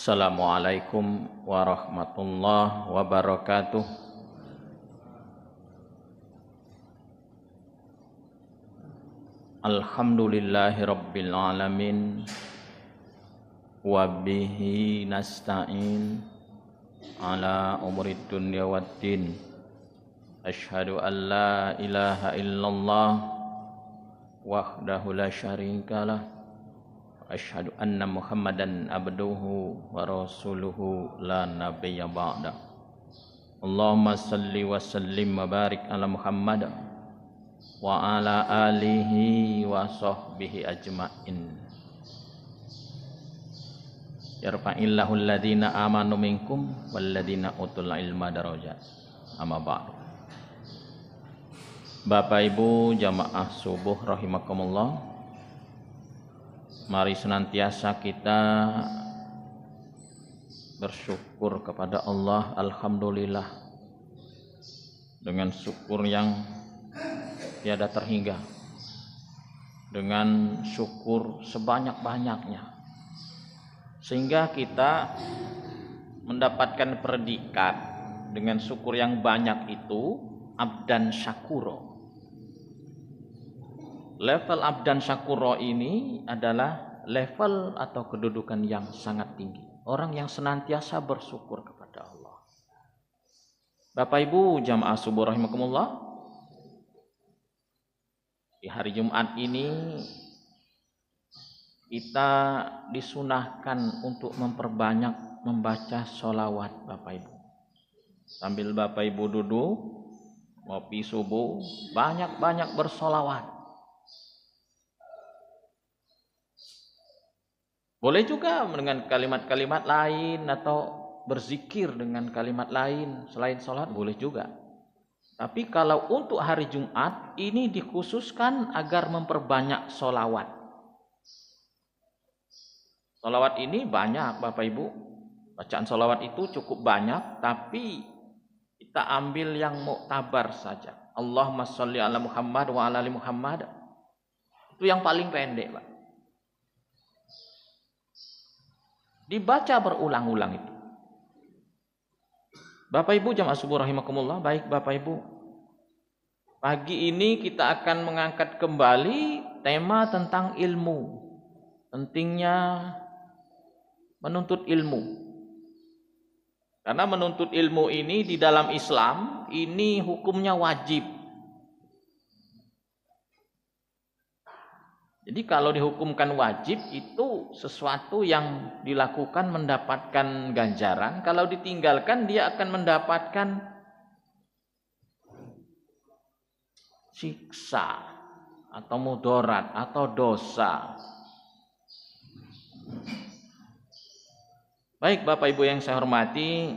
Assalamualaikum warahmatullahi wabarakatuh. Alhamdulillahi rabbil alamin. Wabihi nasta'in ala umurid dunya waddin. Asyhadu an la ilaha illallah wahdahu la syarikalah. Asyhadu anna Muhammadan abduhu wa rasuluhu la nabiyya ba'da. Allahumma salli wa sallim wa barik ala Muhammad wa ala alihi wa sahbihi ajma'in. Yarfa'illahu alladhina amanu minkum walladhina utul ilma darajat. Amma ba'du. Bapak Ibu jamaah subuh rahimakumullah, mari senantiasa kita bersyukur kepada Allah. Alhamdulillah, dengan syukur yang tiada terhingga, dengan syukur sebanyak-banyaknya, sehingga kita mendapatkan predikat dengan syukur yang banyak itu abdan syakuro. Level abdan syakuro ini adalah level atau kedudukan yang sangat tinggi. Orang yang senantiasa bersyukur kepada Allah. Bapak Ibu jamaah subuh rahimakumullah, di hari Jumat ini kita disunahkan untuk memperbanyak membaca sholawat Bapak Ibu. Sambil Bapak Ibu duduk ngopi subuh, banyak-banyak bersolawat. Boleh juga dengan kalimat-kalimat lain atau berzikir dengan kalimat lain selain sholat, boleh juga. Tapi kalau untuk hari Jumat ini dikhususkan agar memperbanyak sholawat. Sholawat ini banyak Bapak Ibu. Bacaan sholawat itu cukup banyak, tapi kita ambil yang muktabar saja. Allahumma sholli ala Muhammad wa ala ali Muhammad. Itu yang paling pendek, Pak. Dibaca berulang-ulang itu. Bapak Ibu jamaah subuh rahimakumullah, baik Bapak Ibu, pagi ini kita akan mengangkat kembali tema tentang ilmu. Pentingnya menuntut ilmu. Karena menuntut ilmu ini di dalam Islam ini hukumnya wajib. Jadi kalau dihukumkan wajib itu sesuatu yang dilakukan mendapatkan ganjaran. Kalau ditinggalkan dia akan mendapatkan siksa atau mudarat atau dosa. Baik Bapak Ibu yang saya hormati,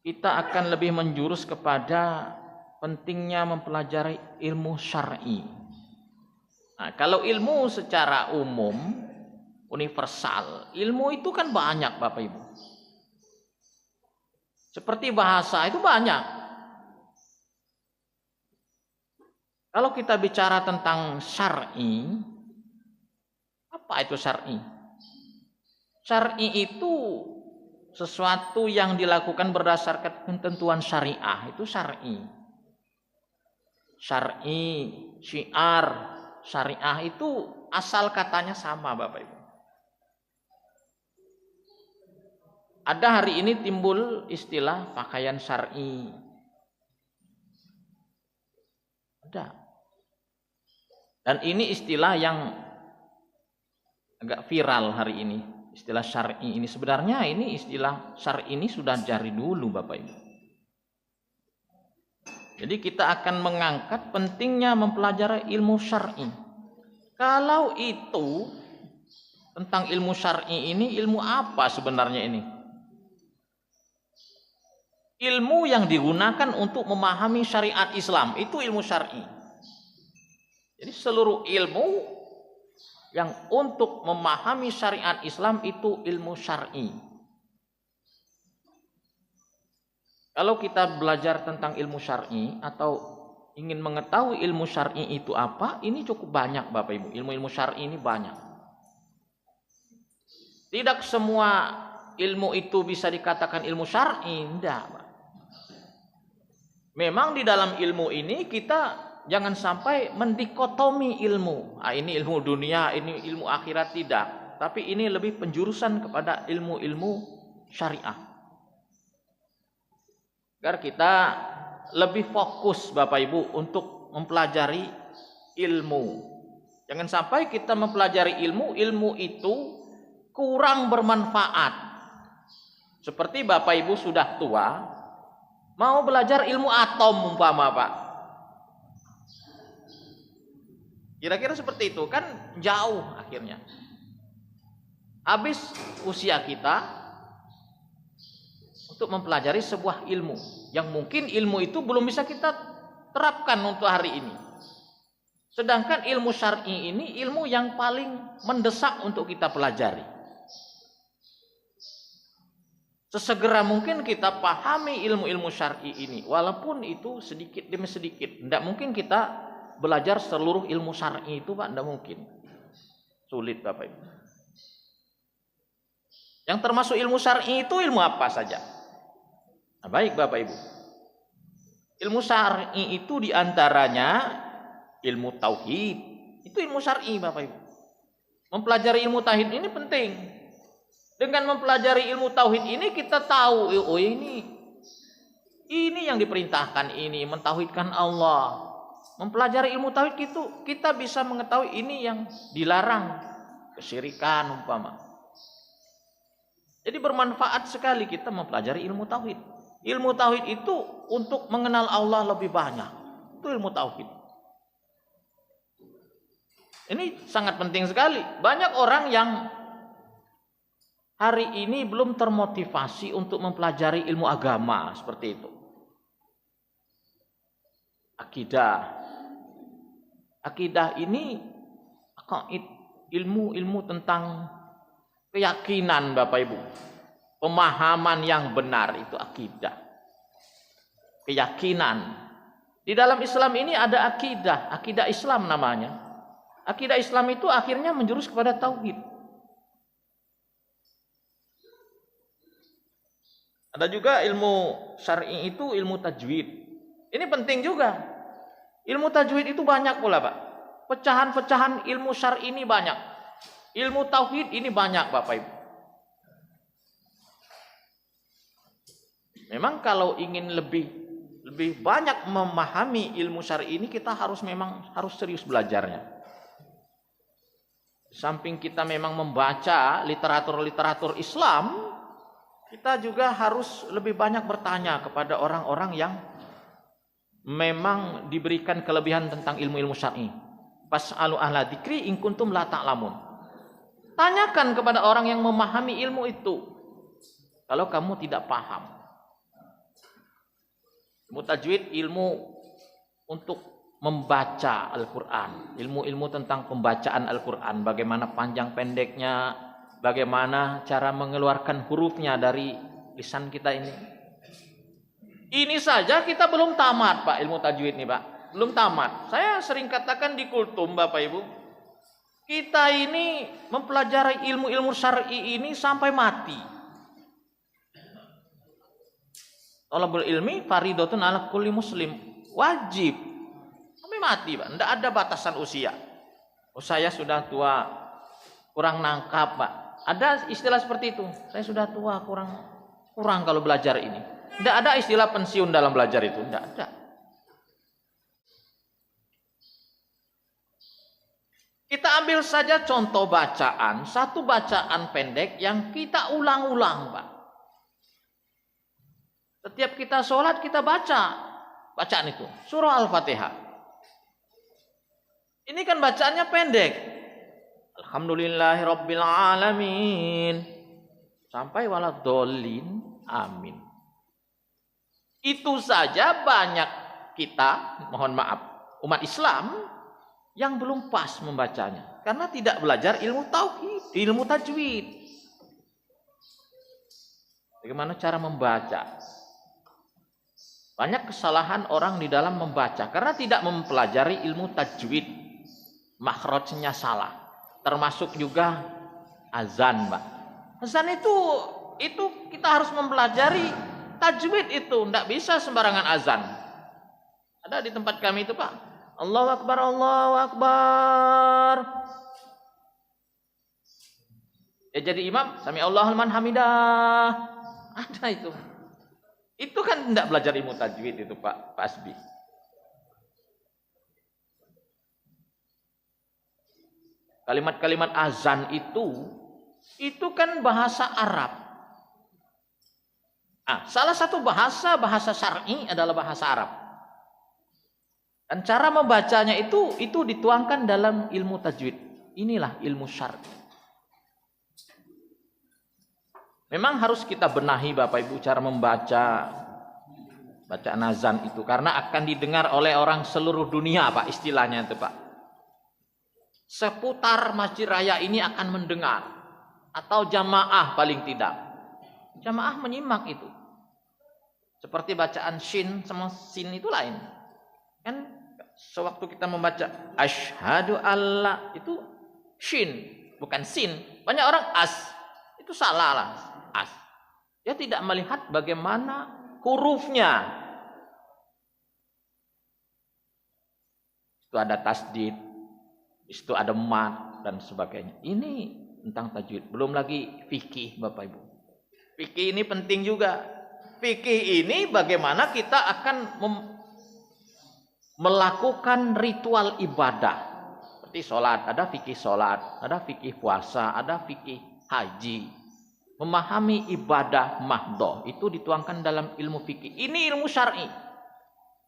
kita akan lebih menjurus kepada pentingnya mempelajari ilmu syar'i. Nah, kalau ilmu secara umum, universal, ilmu itu kan banyak Bapak Ibu. Seperti bahasa itu banyak. Kalau kita bicara tentang syar'i, apa itu syar'i? Syar'i itu sesuatu yang dilakukan berdasarkan ketentuan syariah, itu syar'i. Syar'i, syiar, syariah itu asal katanya sama Bapak Ibu. Ada hari ini timbul istilah pakaian syar'i. Ada. Dan ini istilah yang agak viral hari ini. Istilah syar'i ini sebenarnya ini istilah syar'i ini sudah dari dulu Bapak Ibu. Jadi kita akan mengangkat pentingnya mempelajari ilmu syar'i. Kalau itu tentang ilmu syar'i ini, ilmu apa sebenarnya ini? Ilmu yang digunakan untuk memahami syariat Islam, itu ilmu syar'i. Jadi seluruh ilmu yang untuk memahami syariat Islam itu ilmu syar'i. Kalau kita belajar tentang ilmu syar'i atau ingin mengetahui ilmu syar'i itu apa, ini cukup banyak Bapak Ibu. Ilmu-ilmu syar'i ini banyak. Tidak semua ilmu itu bisa dikatakan ilmu syar'i, enggak, Pak. Memang di dalam ilmu ini kita jangan sampai mendikotomi ilmu. Ini ilmu dunia, ini ilmu akhirat, tidak. Tapi ini lebih penjurusan kepada ilmu-ilmu syariah. Agar kita lebih fokus Bapak Ibu untuk mempelajari ilmu. Jangan sampai kita mempelajari ilmu itu kurang bermanfaat. Seperti Bapak Ibu sudah tua, mau belajar ilmu atom umpama, Pak. Kira-kira seperti itu, kan jauh akhirnya. Habis usia kita untuk mempelajari sebuah ilmu yang mungkin ilmu itu belum bisa kita terapkan untuk hari ini. Sedangkan ilmu syar'i ini ilmu yang paling mendesak untuk kita pelajari. Sesegera mungkin kita pahami ilmu-ilmu syar'i ini, walaupun itu sedikit demi sedikit. Tidak mungkin kita belajar seluruh ilmu syar'i itu, Pak, tidak mungkin. Sulit, Bapak Ibu. Yang termasuk ilmu syar'i itu ilmu apa saja? Nah, baik Bapak Ibu. Ilmu syar'i itu diantaranya ilmu tauhid. Itu ilmu syar'i, Bapak Ibu. Mempelajari ilmu tauhid ini penting. Dengan mempelajari ilmu tauhid ini kita tahu, oh ini yang diperintahkan ini, mentauhidkan Allah. Mempelajari ilmu tauhid itu kita bisa mengetahui ini yang dilarang, kesyirikan umpama. Jadi bermanfaat sekali kita mempelajari ilmu tauhid. Ilmu tauhid itu untuk mengenal Allah lebih banyak. Itu ilmu tauhid. Ini sangat penting sekali. Banyak orang yang hari ini belum termotivasi untuk mempelajari ilmu agama seperti itu. Akidah ini ilmu tentang keyakinan Bapak Ibu. Pemahaman yang benar itu akidah. Keyakinan. Di dalam Islam ini ada akidah Islam namanya. Akidah Islam itu akhirnya menjurus kepada tauhid. Ada juga ilmu syar'i itu ilmu tajwid. Ini penting juga. Ilmu tajwid itu banyak pula, Pak. Pecahan-pecahan ilmu syar'i ini banyak. Ilmu tauhid ini banyak, Bapak Ibu. Memang kalau ingin lebih banyak memahami ilmu syar'i ini kita harus serius belajarnya. Samping kita memang membaca literatur Islam, kita juga harus lebih banyak bertanya kepada orang-orang yang memang diberikan kelebihan tentang ilmu-ilmu syar'i. Fas'alu ahla dzikri in kuntum la ta'lamun. Tanyakan kepada orang yang memahami ilmu itu. Kalau kamu tidak paham. Ilmu tajwid ilmu untuk membaca Al-Quran. Ilmu-ilmu tentang pembacaan Al-Quran. Bagaimana panjang pendeknya. Bagaimana cara mengeluarkan hurufnya dari lisan kita ini. Ini saja kita belum tamat, Pak, ilmu tajwid ini, Pak. Belum tamat. Saya sering katakan di kultum, Bapak Ibu. Kita ini mempelajari ilmu-ilmu syar'i ini sampai mati. Thalabul ilmi faridatun ala kulli muslim. Wajib. Sampai mati, Pak. Tidak ada batasan usia. Oh, saya sudah tua, kurang nangkap, Pak. Ada istilah seperti itu. Saya sudah tua, kurang kalau belajar ini. Tidak ada istilah pensiun dalam belajar itu. Tidak ada. Kita ambil saja contoh bacaan. Satu bacaan pendek yang kita ulang-ulang, Pak. Setiap kita sholat kita baca bacaan itu. Surah Al-Fatihah. Ini kan bacaannya pendek. Alhamdulillahirabbil alamin. Sampai waladhdallin. Amin. Itu saja banyak kita, mohon maaf, umat Islam yang belum pas membacanya karena tidak belajar ilmu tauhid, ilmu tajwid. Bagaimana cara membaca? Banyak kesalahan orang di dalam membaca karena tidak mempelajari ilmu tajwid. Makhrajnya salah. Termasuk juga azan, Pak. Azan itu kita harus mempelajari tajwid itu, tidak bisa sembarangan azan. Ada di tempat kami itu Pak, Allahu Akbar, Allahu Akbar. Ya jadi imam, sami Allahu liman hamidah. Ada itu. Itu kan tidak belajar ilmu tajwid itu Pak Asbi. Kalimat-kalimat azan itu kan bahasa Arab. Salah satu bahasa syar'i adalah bahasa Arab. Dan cara membacanya itu dituangkan dalam ilmu tajwid. Inilah ilmu syar'i. Memang harus kita benahi Bapak Ibu cara membaca bacaan azan itu, karena akan didengar oleh orang seluruh dunia Pak, istilahnya itu Pak. Seputar Masjid Raya ini akan mendengar, atau jamaah paling tidak. Jamaah menyimak itu. Seperti bacaan shin sama sin itu lain. Kan sewaktu kita membaca asyhadu alla itu shin, bukan sin. Banyak orang itu salah lah. Dia tidak melihat bagaimana hurufnya. Itu ada tasdid, itu ada mat dan sebagainya. Ini tentang tajwid. Belum lagi fikih Bapak Ibu. Fikih ini penting juga. Fikih ini bagaimana kita akan melakukan ritual ibadah. Seperti sholat, ada fikih sholat, ada fikih puasa, ada fikih haji. Memahami ibadah mahdoh itu dituangkan dalam ilmu fikih. Ini ilmu syar'i.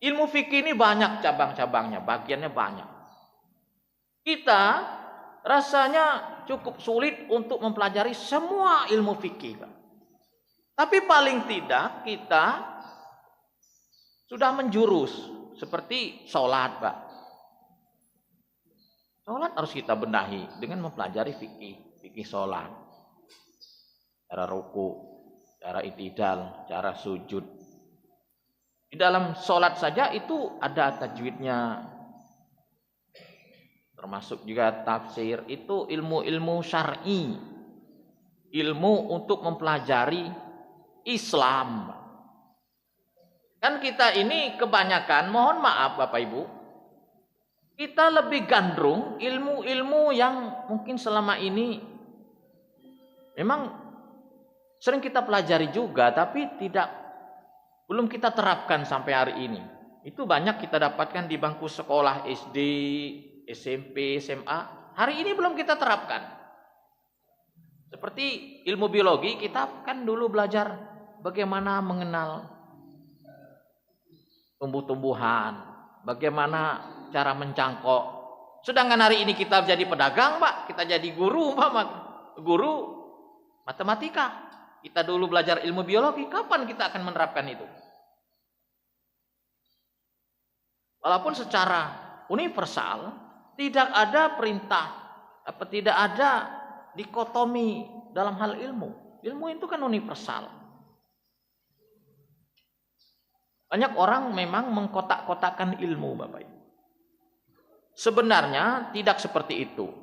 Ilmu fikih ini banyak cabang-cabangnya, bagiannya banyak. Kita rasanya cukup sulit untuk mempelajari semua ilmu fikih, Pak. Tapi paling tidak kita sudah menjurus seperti sholat, Pak. Sholat harus kita benahi dengan mempelajari fikih sholat. Cara ruku, cara itidal, cara sujud. Di dalam sholat saja itu ada tajwidnya. Termasuk juga tafsir, itu ilmu-ilmu syar'i. Ilmu untuk mempelajari Islam. Kan kita ini kebanyakan, mohon maaf Bapak Ibu, kita lebih gandrung ilmu-ilmu yang mungkin selama ini memang sering kita pelajari juga, tapi belum kita terapkan sampai hari ini. Itu banyak kita dapatkan di bangku sekolah SD, SMP, SMA. Hari ini belum kita terapkan. Seperti ilmu biologi, kita kan dulu belajar bagaimana mengenal tumbuh-tumbuhan, bagaimana cara mencangkok. Sedangkan hari ini kita jadi pedagang, Pak. Kita jadi guru, Pak. Guru matematika. Kita dulu belajar ilmu biologi, kapan kita akan menerapkan itu? Walaupun secara universal tidak ada perintah, tidak ada dikotomi dalam hal ilmu. Ilmu itu kan universal. Banyak orang memang mengkotak-kotakan ilmu, Bapak Ibu. Sebenarnya tidak seperti itu.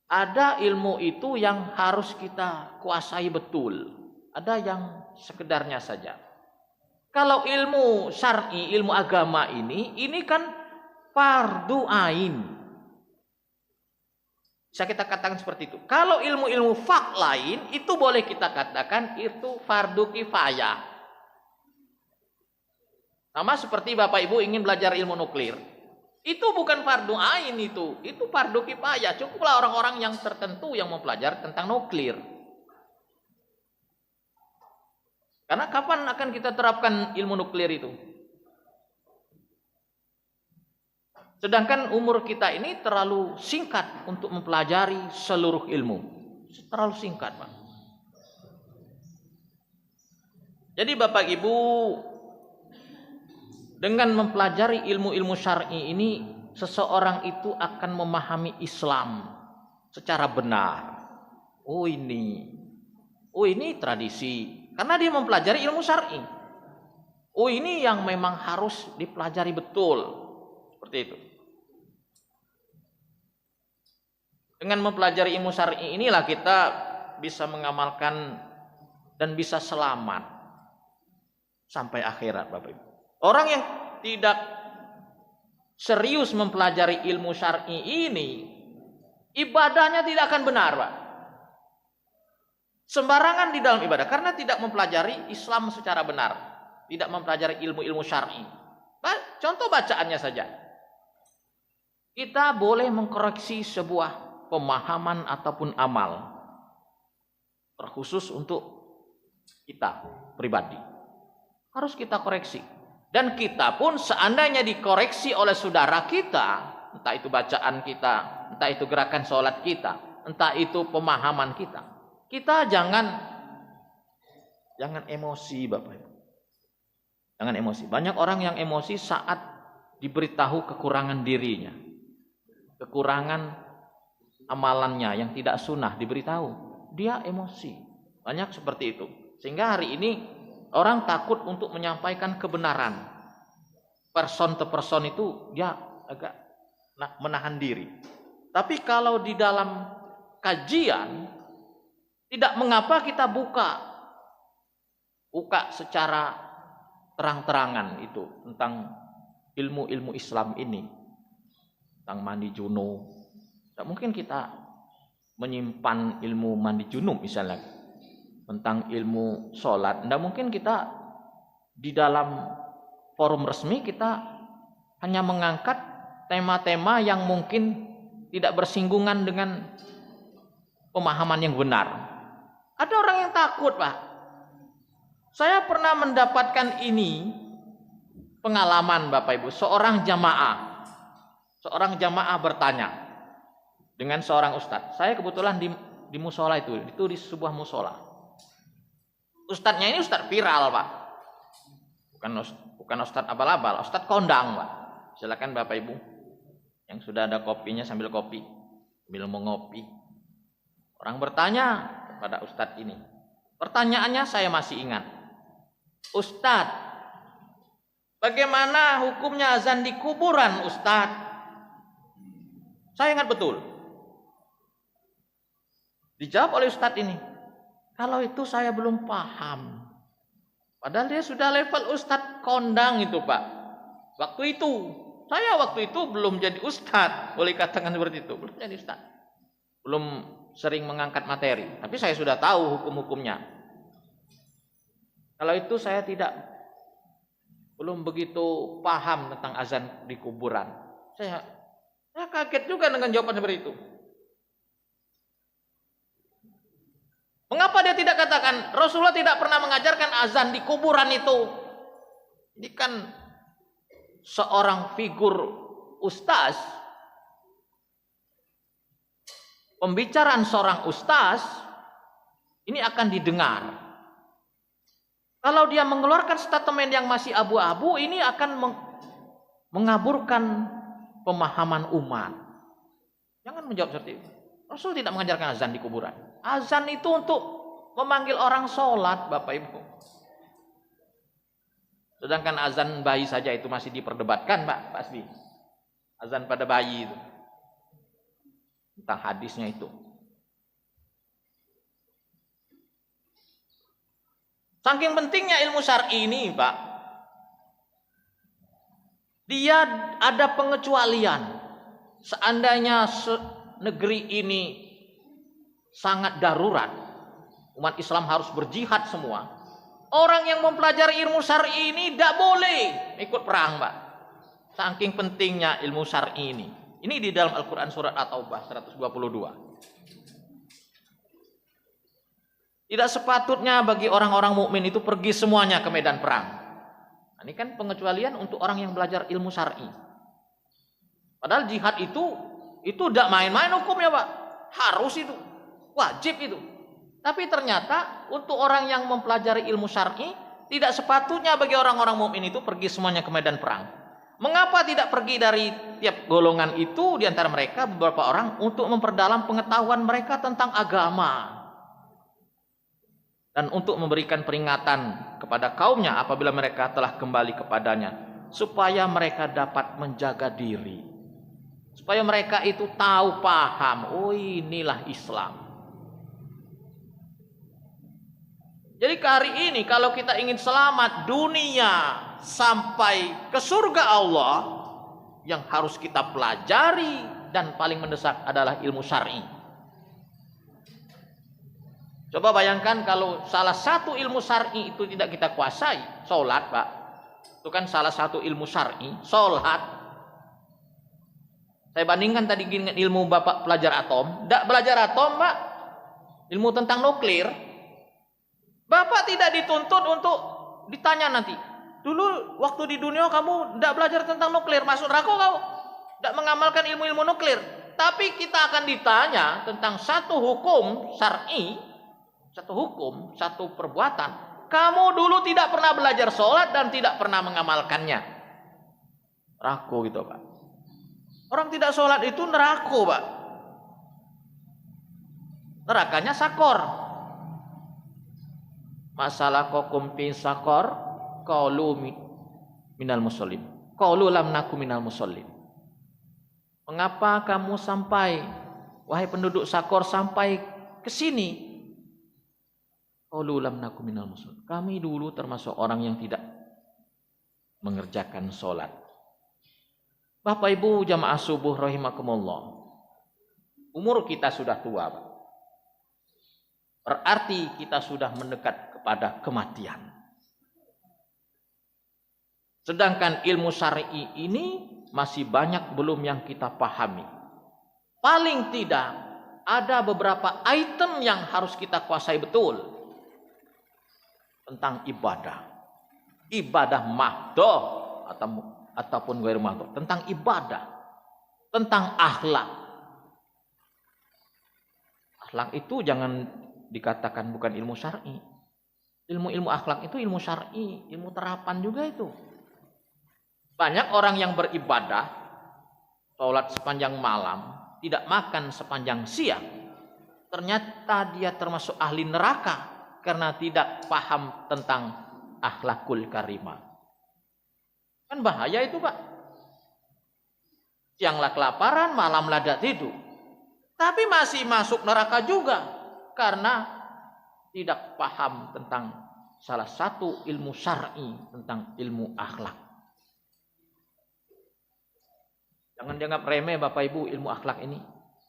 Ada ilmu itu yang harus kita kuasai betul. Ada yang sekedarnya saja. Kalau ilmu syar'i, ilmu agama ini kan fardu ain. Bisa kita katakan seperti itu. Kalau ilmu-ilmu fak lain, itu boleh kita katakan itu fardu kifayah. Sama seperti Bapak Ibu ingin belajar ilmu nuklir. Itu bukan fardu ain itu fardu kifayah. Cukuplah orang-orang yang tertentu yang mempelajari tentang nuklir. Karena kapan akan kita terapkan ilmu nuklir itu? Sedangkan umur kita ini terlalu singkat untuk mempelajari seluruh ilmu. Terlalu singkat, Pak. Jadi Bapak Ibu, dengan mempelajari ilmu-ilmu syar'i ini, seseorang itu akan memahami Islam secara benar. Oh ini tradisi. Karena dia mempelajari ilmu syar'i. Oh ini yang memang harus dipelajari betul. Seperti itu. Dengan mempelajari ilmu syar'i inilah kita bisa mengamalkan dan bisa selamat sampai akhirat, Bapak Ibu. Orang yang tidak serius mempelajari ilmu syar'i ini, ibadahnya tidak akan benar, Pak. Sembarangan di dalam ibadah karena tidak mempelajari Islam secara benar, tidak mempelajari ilmu-ilmu syar'i. Contoh bacaannya saja. Kita boleh mengkoreksi sebuah pemahaman ataupun amal, terkhusus untuk kita pribadi. Harus kita koreksi. Dan kita pun seandainya dikoreksi oleh saudara kita, entah itu bacaan kita, entah itu gerakan sholat kita, entah itu pemahaman kita jangan emosi, Bapak Ibu. Jangan emosi. Banyak orang yang emosi saat diberitahu kekurangan dirinya, kekurangan amalannya yang tidak sunnah diberitahu, dia emosi. Banyak seperti itu. Sehingga hari ini orang takut untuk menyampaikan kebenaran. Person to person itu dia agak menahan diri. Tapi kalau di dalam kajian, tidak mengapa kita buka secara terang-terangan itu tentang ilmu-ilmu Islam ini, tentang mandi junub. Tidak mungkin kita menyimpan ilmu mandi junub misalnya, tentang ilmu sholat. Tidak mungkin kita di dalam forum resmi kita hanya mengangkat tema-tema yang mungkin tidak bersinggungan dengan pemahaman yang benar. Ada orang yang takut, Pak. Saya pernah mendapatkan ini pengalaman, Bapak Ibu. Seorang jamaah bertanya dengan seorang ustadz. Saya kebetulan di musola itu di sebuah musola. Ustadznya ini ustadz viral, Pak. Bukan ustadz abal-abal, ustadz kondang, Pak. Silakan Bapak Ibu yang sudah ada kopinya sambil mengopi. Orang bertanya kepada ustadz ini. Pertanyaannya saya masih ingat. Ustadz, bagaimana hukumnya azan di kuburan, Ustadz? Saya ingat betul. Dijawab oleh ustadz ini, kalau itu saya belum paham. Padahal dia sudah level ustadz kondang itu, Pak. Waktu itu belum jadi ustadz, boleh katakan seperti itu, belum jadi ustadz. Belum sering mengangkat materi, tapi saya sudah tahu hukum-hukumnya. Kalau itu saya belum begitu paham tentang azan di kuburan. Saya kaget juga dengan jawaban seperti itu. Mengapa dia tidak katakan Rasulullah tidak pernah mengajarkan azan di kuburan itu? Ini kan seorang figur ustaz. Pembicaraan seorang ustaz ini akan didengar. Kalau dia mengeluarkan statement yang masih abu-abu, ini akan mengaburkan pemahaman umat. Jangan menjawab seperti itu. Rasul tidak mengajarkan azan di kuburan. Azan itu untuk memanggil orang sholat, Bapak Ibu. Sedangkan azan bayi saja itu masih diperdebatkan, Pak Asbi. Azan pada bayi itu. Tentang hadisnya itu. Saking pentingnya ilmu syar'i ini, Pak. Dia ada pengecualian. Seandainya negeri ini sangat darurat, umat Islam harus berjihad semua. Orang yang mempelajari ilmu syar'i ini tidak boleh ikut perang, Pak. Saking pentingnya ilmu syar'i ini. Ini di dalam Al-Quran surat At-Taubah 122. Tidak sepatutnya bagi orang-orang mukmin itu pergi semuanya ke medan perang. Nah, ini kan pengecualian untuk orang yang belajar ilmu syar'i. Padahal jihad itu tidak main-main hukumnya, Pak. Harus itu, wajib itu. Tapi ternyata untuk orang yang mempelajari ilmu syar'i tidak sepatutnya bagi orang-orang mukmin itu pergi semuanya ke medan perang. Mengapa tidak pergi dari tiap golongan itu di antara mereka beberapa orang untuk memperdalam pengetahuan mereka tentang agama dan untuk memberikan peringatan kepada kaumnya apabila mereka telah kembali kepadanya supaya mereka dapat menjaga diri, supaya mereka itu tahu paham, oh inilah Islam. Jadi hari ini kalau kita ingin selamat dunia sampai ke surga Allah, yang harus kita pelajari dan paling mendesak adalah ilmu syar'i. Coba bayangkan kalau salah satu ilmu syar'i itu tidak kita kuasai, sholat Pak. Itu kan salah satu ilmu syar'i, sholat. Saya bandingkan tadi dengan ilmu Bapak pelajar atom. Tidak belajar atom Pak, ilmu tentang nuklir. Bapak tidak dituntut untuk ditanya nanti. Dulu waktu di dunia kamu tidak belajar tentang nuklir, masuk neraka kau. Tidak mengamalkan ilmu-ilmu nuklir. Tapi kita akan ditanya tentang satu hukum syar'i, satu hukum, satu perbuatan. Kamu dulu tidak pernah belajar sholat dan tidak pernah mengamalkannya. Neraka gitu Pak. Orang tidak sholat itu neraka Pak. Nerakanya sakor. Masalah kokum fi sakor qalu minal musallin. Qalu lam naku minal musallin. Mengapa kamu sampai, wahai penduduk sakor, sampai ke sini? Qalu lam naku minal musallin. Kami dulu termasuk orang yang tidak mengerjakan sholat. Bapak Ibu jamaah subuh rahimakumullah. Umur kita sudah tua, Pak. Berarti kita sudah mendekat kepada kematian. Sedangkan ilmu syar'i ini masih banyak belum yang kita pahami. Paling tidak ada beberapa item yang harus kita kuasai betul tentang ibadah. Ibadah mahdoh ataupun ghairu mahdoh, tentang ibadah, tentang akhlak. Akhlak itu jangan dikatakan bukan ilmu syar'i. Ilmu-ilmu akhlak itu ilmu syar'i, ilmu terapan juga itu. Banyak orang yang beribadah, sholat sepanjang malam, tidak makan sepanjang siang. Ternyata dia termasuk ahli neraka karena tidak paham tentang akhlakul karimah. Kan bahaya itu Pak. Sianglah kelaparan, malamlah tidak tidur. Tapi masih masuk neraka juga karena tidak paham tentang salah satu ilmu syar'i, tentang ilmu akhlak. Jangan dianggap remeh Bapak Ibu ilmu akhlak ini.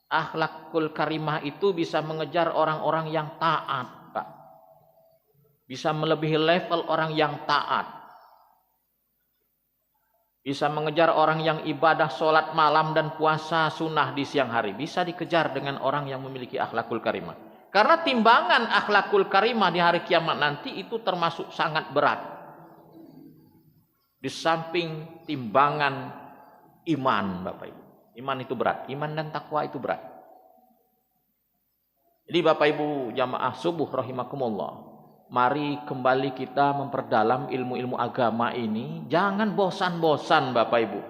Akhlakul karimah itu bisa mengejar orang-orang yang taat, Pak. Bisa melebihi level orang yang taat. Bisa mengejar orang yang ibadah sholat malam dan puasa sunnah di siang hari. Bisa dikejar dengan orang yang memiliki akhlakul karimah. Karena timbangan akhlakul karimah di hari kiamat nanti itu termasuk sangat berat. Di samping timbangan iman Bapak Ibu. Iman itu berat. Iman dan takwa itu berat. Jadi Bapak Ibu jamaah subuh rahimakumullah. Mari kembali kita memperdalam ilmu-ilmu agama ini. Jangan bosan-bosan Bapak Ibu.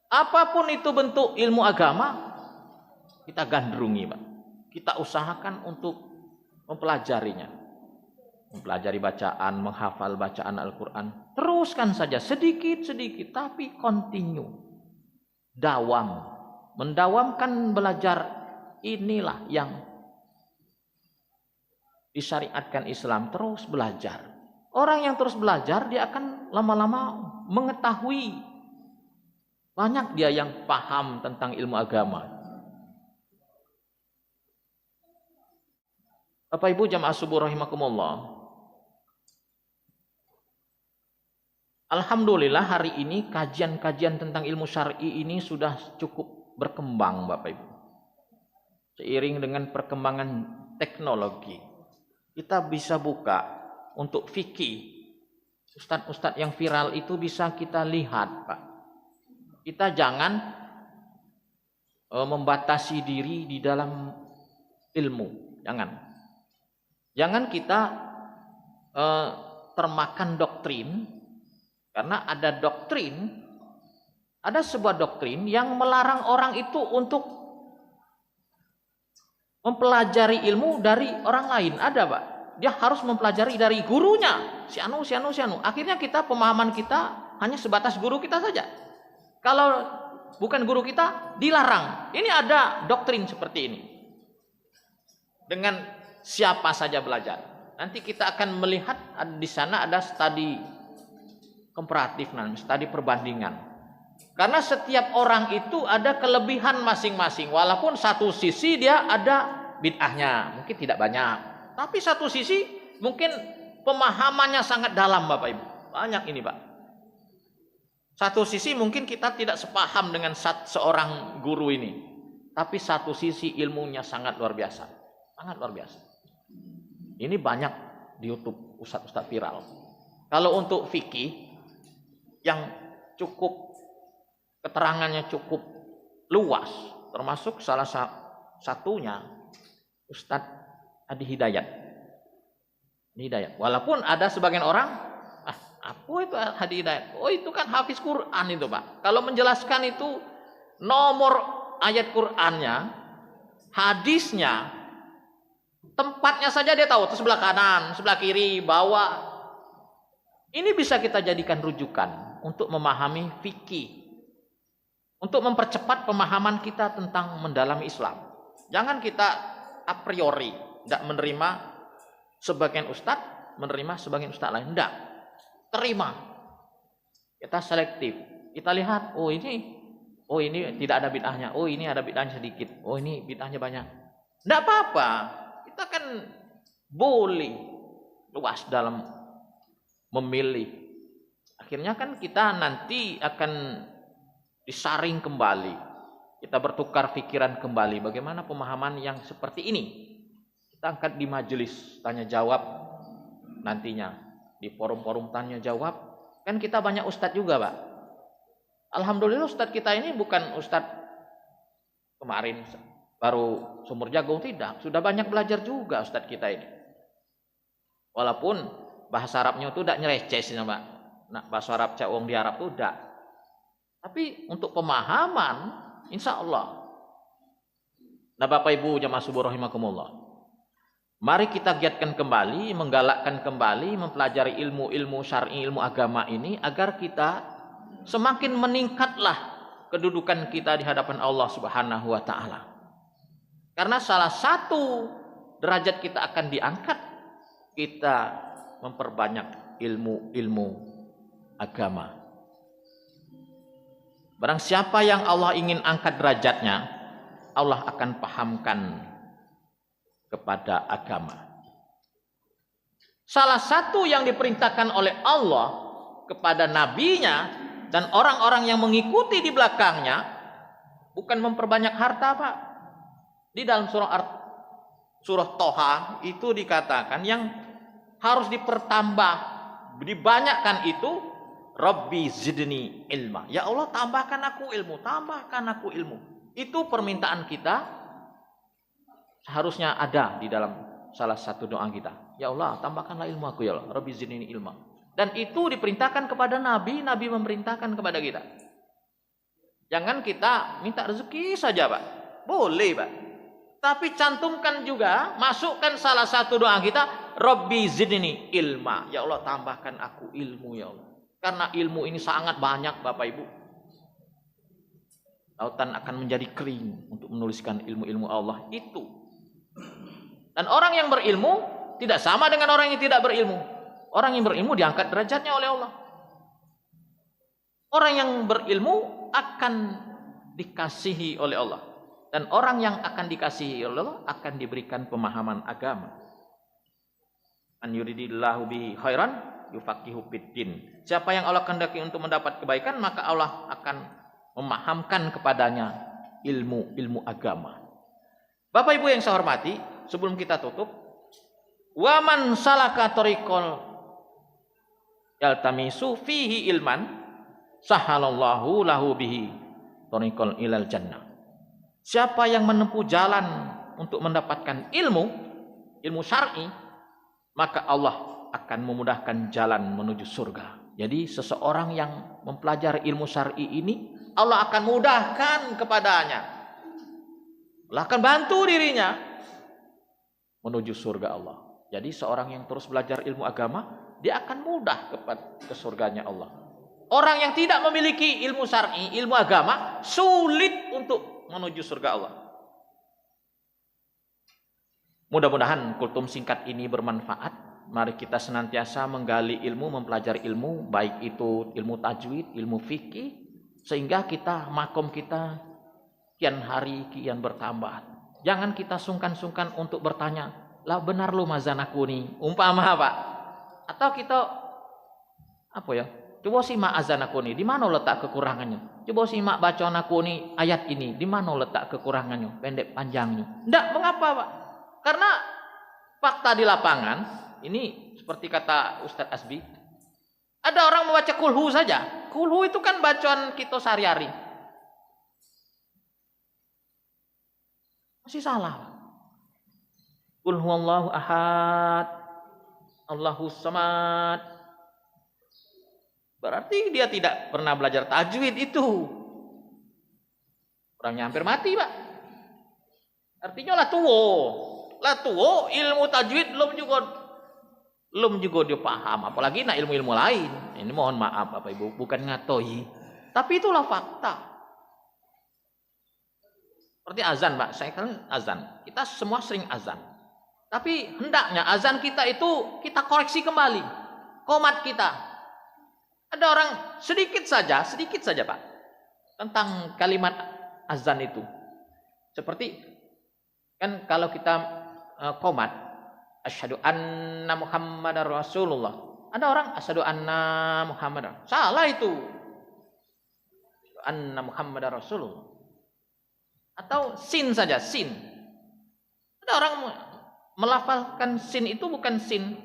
Apapun itu bentuk ilmu agama, kita gandrungi Pak. Kita usahakan untuk mempelajarinya. Mempelajari bacaan, menghafal bacaan Al-Quran. Teruskan saja sedikit-sedikit, tapi continue. Dawam. Mendawamkan belajar inilah yang disyariatkan Islam. Terus belajar. Orang yang terus belajar, dia akan lama-lama mengetahui. Banyak dia yang paham tentang ilmu agama. Bapak Ibu jamaah subuh rahimakumullah. Alhamdulillah hari ini kajian-kajian tentang ilmu syar'i ini sudah cukup berkembang Bapak Ibu. Seiring dengan perkembangan teknologi, kita bisa buka untuk fikih. Ustadz-ustadz yang viral itu bisa kita lihat Pak. Kita jangan membatasi diri di dalam ilmu. Jangan kita termakan doktrin, karena ada sebuah doktrin yang melarang orang itu untuk mempelajari ilmu dari orang lain. Ada Pak, dia harus mempelajari dari gurunya, si anu. Akhirnya pemahaman kita hanya sebatas guru kita saja. Kalau bukan guru kita, dilarang. Ini ada doktrin seperti ini. Dengan siapa saja belajar. nanti kita akan melihat di sana ada studi komparatif, studi perbandingan. Karena setiap orang itu ada kelebihan masing-masing. Walaupun satu sisi dia ada bid'ahnya, mungkin tidak banyak. Tapi satu sisi mungkin pemahamannya sangat dalam, Bapak Ibu. Banyak ini, Pak. Satu sisi mungkin kita tidak sepaham dengan seorang guru ini. Tapi satu sisi ilmunya sangat luar biasa. Sangat luar biasa. Ini banyak di YouTube ustadz-ustadz viral. Kalau untuk fikih yang cukup keterangannya cukup luas, termasuk salah satunya Ustadz Adi Hidayat. Walaupun ada sebagian orang, apa itu Adi Hidayat? Oh, itu kan hafiz Quran itu, Pak. Kalau menjelaskan itu nomor ayat Qurannya, hadisnya, tempatnya saja dia tahu, itu sebelah kanan, sebelah kiri, bawah. Ini bisa kita jadikan rujukan untuk memahami fikih, untuk mempercepat pemahaman kita tentang mendalami Islam. Jangan kita a priori tidak menerima sebagian ustadz, menerima sebagian ustadz lain. Tidak, terima. Kita selektif. Kita lihat, oh ini tidak ada bid'ahnya. Oh, ini ada bid'ahnya sedikit. Oh, ini bid'ahnya banyak. Tidak apa-apa. Kita kan boleh luas dalam memilih. Akhirnya kan kita nanti akan disaring kembali. Kita bertukar pikiran kembali. Bagaimana pemahaman yang seperti ini? Kita angkat di majelis tanya jawab nantinya. Di forum-forum tanya jawab. Kan kita banyak ustadz juga, Pak. Alhamdulillah ustadz kita ini bukan ustadz kemarin baru sumur jagung, tidak. Sudah banyak belajar juga ustadz kita ini. Walaupun bahasa Arabnya itu tidak nyereces, Pak. Nah, bahasa Arab cawong di Arab itu tidak. Tapi untuk pemahaman, insya Allah. Nah, Bapak Ibu jamaah subuh rahimakumullah. Mari kita giatkan kembali, menggalakkan kembali, mempelajari ilmu-ilmu syar'i, ilmu agama ini, agar kita semakin meningkatlah kedudukan kita di hadapan Allah Subhanahu wa Ta'ala. Karena salah satu derajat kita akan diangkat, kita memperbanyak ilmu-ilmu agama. Barang siapa yang Allah ingin angkat derajatnya, Allah akan pahamkan kepada agama. Salah satu yang diperintahkan oleh Allah kepada nabinya dan orang-orang yang mengikuti di belakangnya bukan memperbanyak harta, Pak. Di dalam surah Toha itu dikatakan yang harus dipertambah, dibanyakkan itu Rabbi zidni ilma. Ya Allah, tambahkan aku ilmu, tambahkan aku ilmu. Itu permintaan kita seharusnya ada di dalam salah satu doa kita. Ya Allah, tambahkanlah ilmu aku ya Allah. Rabbi zidni ilma. Dan itu diperintahkan kepada Nabi, Nabi memerintahkan kepada kita. Jangan kita minta rezeki saja, Pak. Boleh, Pak. Tapi cantumkan juga, masukkan salah satu doa kita, Rabbi zidni ilma. Ya Allah, tambahkan aku ilmu ya Allah. Karena ilmu ini sangat banyak, Bapak Ibu. Lautan akan menjadi kering untuk menuliskan ilmu-ilmu Allah itu. Dan orang yang berilmu tidak sama dengan orang yang tidak berilmu. Orang yang berilmu diangkat derajatnya oleh Allah. Orang yang berilmu akan dikasihi oleh Allah. Dan orang yang akan dikasihi oleh Allah akan diberikan pemahaman agama. An yuridillahu bihi khairan yufaqihu fiddin. Siapa yang Allah kehendaki untuk mendapat kebaikan, maka Allah akan memahamkan kepadanya ilmu agama. Bapak Ibu yang saya hormati, sebelum kita tutup, wa man salaka tariqal yaltamisu fihi ilman sahalallahu lahu bihi tariqal ilal jannah. Siapa yang menempuh jalan untuk mendapatkan ilmu syar'i, maka Allah akan memudahkan jalan menuju surga. Jadi seseorang yang mempelajari ilmu syar'i ini, Allah akan mudahkan kepadanya. Allah akan bantu dirinya menuju surga Allah. Jadi seorang yang terus belajar ilmu agama, dia akan mudah ke surganya Allah. Orang yang tidak memiliki ilmu syar'i, ilmu agama, sulit untuk menuju surga Allah. Mudah-mudahan kultum singkat ini bermanfaat. Mari kita senantiasa menggali ilmu, mempelajari ilmu, baik itu ilmu tajwid, ilmu fikih, sehingga kita makom kita kian hari kian bertambah. Jangan kita sungkan-sungkan untuk bertanya, lah benar lu mazan aku nih, umpama Pak. Atau kita apa ya? Coba simak azan aku nih, di mana letak kekurangannya? Coba simak bacaan aku nih ayat ini, di mana letak kekurangannya? Pendek panjangnya. Enggak, mengapa Pak? Karena fakta di lapangan, ini seperti kata Ustadz Asbi, ada orang membaca kulhu saja. Kulhu itu kan bacaan kita sehari-hari. Masih salah. Qul huwallahu ahad, Allahus samad. Berarti dia tidak pernah belajar tajwid itu. Orangnya hampir mati, Pak. Artinya lah tuwo ilmu tajwid belum juga dia paham, apalagi nak ilmu-ilmu lain. Ini mohon maaf Bapak Ibu, bukan ngatoi, tapi itulah fakta. Seperti azan, Pak. Saya kan azan. Kita semua sering azan. Tapi hendaknya azan kita itu kita koreksi kembali. Qomat kita. Ada orang sedikit saja Pak, tentang kalimat azan itu. Seperti kan kalau kita qomat, asyhadu anna Muhammadar Rasulullah. Ada orang asyhadu anna Muhammadar. Salah itu. Anna Muhammadar Rasulullah. Atau sin saja, sin. Ada orang melafalkan sin itu bukan sin.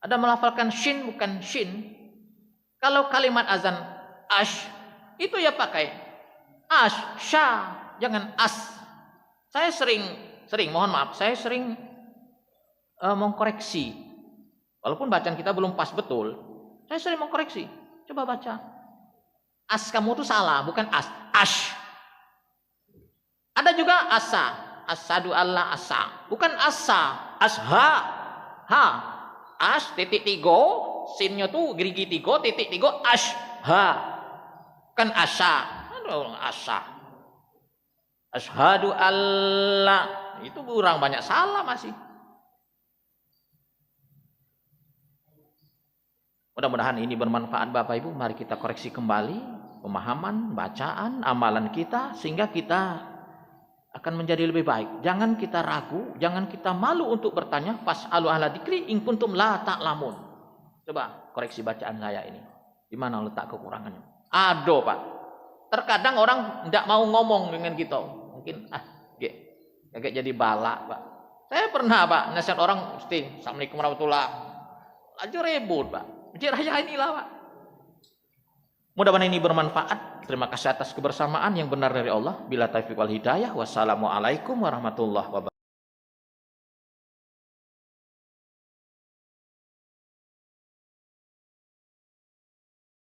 Ada melafalkan shin bukan shin. Kalau kalimat azan ash, itu ya pakai ash, sha, jangan as. Saya sering mohon maaf, saya sering mengkoreksi. Walaupun bacaan kita belum pas betul, saya sering mengkoreksi. Coba baca. As kamu itu salah, bukan as, ash. Ada juga asa, asadu alla asa, bukan asa, asha, ha, as titik tiga. Sinnya tuh gerigi 3, titik 3, asha. Kan asa. Aduh, asa. Ashadu alla. Itu kurang banyak salah masih. Mudah-mudahan ini bermanfaat Bapak Ibu. Mari kita koreksi kembali pemahaman, bacaan, amalan kita, sehingga kita akan menjadi lebih baik. Jangan kita ragu, jangan kita malu untuk bertanya. Fas'alu ahla dzikri in kuntum la ta'lamun. Coba koreksi bacaan saya ini. Di mana letak kekurangannya? Aduh Pak. Terkadang orang tidak mau ngomong dengan kita. Mungkin agak jadi balak Pak. Saya pernah Pak nasihat orang, Ustaz, Assalamualaikum warahmatullahi wabarakatuh. Aja ribut Pak. Jadi raya inilah Pak. Mudah-mudahan ini bermanfaat. Terima kasih atas kebersamaan yang benar dari Allah. Bila taufiq wal hidayah. Wassalamualaikum warahmatullahi wabarakatuh.